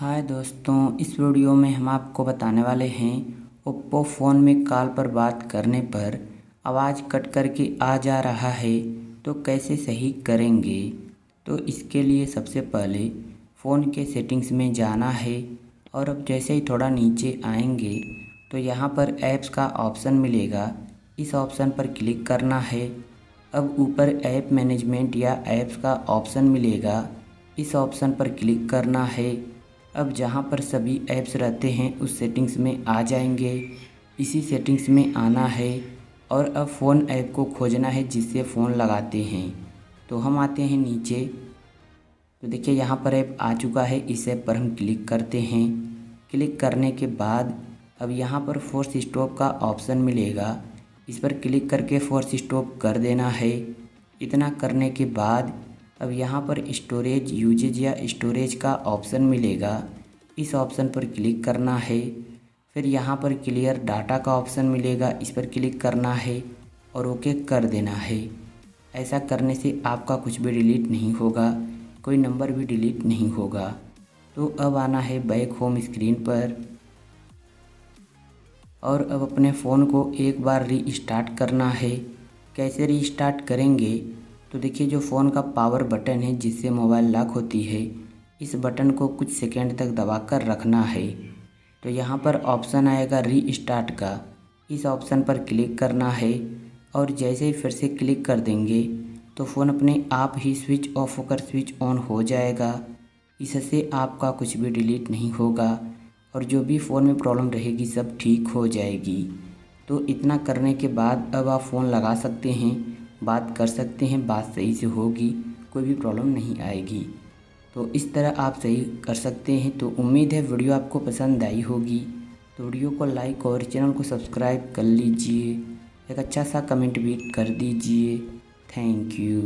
हाय दोस्तों, इस वीडियो में हम आपको बताने वाले हैं ओप्पो फ़ोन में कॉल पर बात करने पर आवाज़ कट करके आ जा रहा है तो कैसे सही करेंगे। तो इसके लिए सबसे पहले फ़ोन के सेटिंग्स में जाना है और अब जैसे ही थोड़ा नीचे आएंगे तो यहाँ पर ऐप्स का ऑप्शन मिलेगा। इस ऑप्शन पर क्लिक करना है। अब ऊपर ऐप मैनेजमेंट या ऐप्स का ऑप्शन मिलेगा, इस ऑप्शन पर क्लिक करना है। अब जहाँ पर सभी ऐप्स रहते हैं उस सेटिंग्स में आ जाएंगे। इसी सेटिंग्स में आना है और अब फ़ोन ऐप को खोजना है जिससे फ़ोन लगाते हैं। तो हम आते हैं नीचे, तो देखिए यहाँ पर ऐप आ चुका है। इस ऐप पर हम क्लिक करते हैं। क्लिक करने के बाद अब यहाँ पर फोर्स स्टॉप का ऑप्शन मिलेगा, इस पर क्लिक करके फोर्स स्टॉप कर देना है। इतना करने के बाद अब यहाँ पर स्टोरेज यूजेज या स्टोरेज का ऑप्शन मिलेगा, इस ऑप्शन पर क्लिक करना है। फिर यहाँ पर क्लियर डाटा का ऑप्शन मिलेगा, इस पर क्लिक करना है और ओके कर देना है। ऐसा करने से आपका कुछ भी डिलीट नहीं होगा, कोई नंबर भी डिलीट नहीं होगा। तो अब आना है बैक होम स्क्रीन पर और अब अपने फ़ोन को एक बार रीस्टार्ट करना है। कैसे रीस्टार्ट करेंगे, तो देखिए जो फ़ोन का पावर बटन है जिससे मोबाइल लॉक होती है, इस बटन को कुछ सेकंड तक दबाकर रखना है। तो यहाँ पर ऑप्शन आएगा रीस्टार्ट का, इस ऑप्शन पर क्लिक करना है और जैसे ही फिर से क्लिक कर देंगे तो फ़ोन अपने आप ही स्विच ऑफ होकर स्विच ऑन हो जाएगा। इससे आपका कुछ भी डिलीट नहीं होगा और जो भी फ़ोन में प्रॉब्लम रहेगी सब ठीक हो जाएगी। तो इतना करने के बाद अब आप फ़ोन लगा सकते हैं, बात कर सकते हैं, बात सही से होगी, कोई भी प्रॉब्लम नहीं आएगी। तो इस तरह आप सही कर सकते हैं। तो उम्मीद है वीडियो आपको पसंद आई होगी। तो वीडियो को लाइक और चैनल को सब्सक्राइब कर लीजिए, एक अच्छा सा कमेंट भी कर दीजिए। Thank you.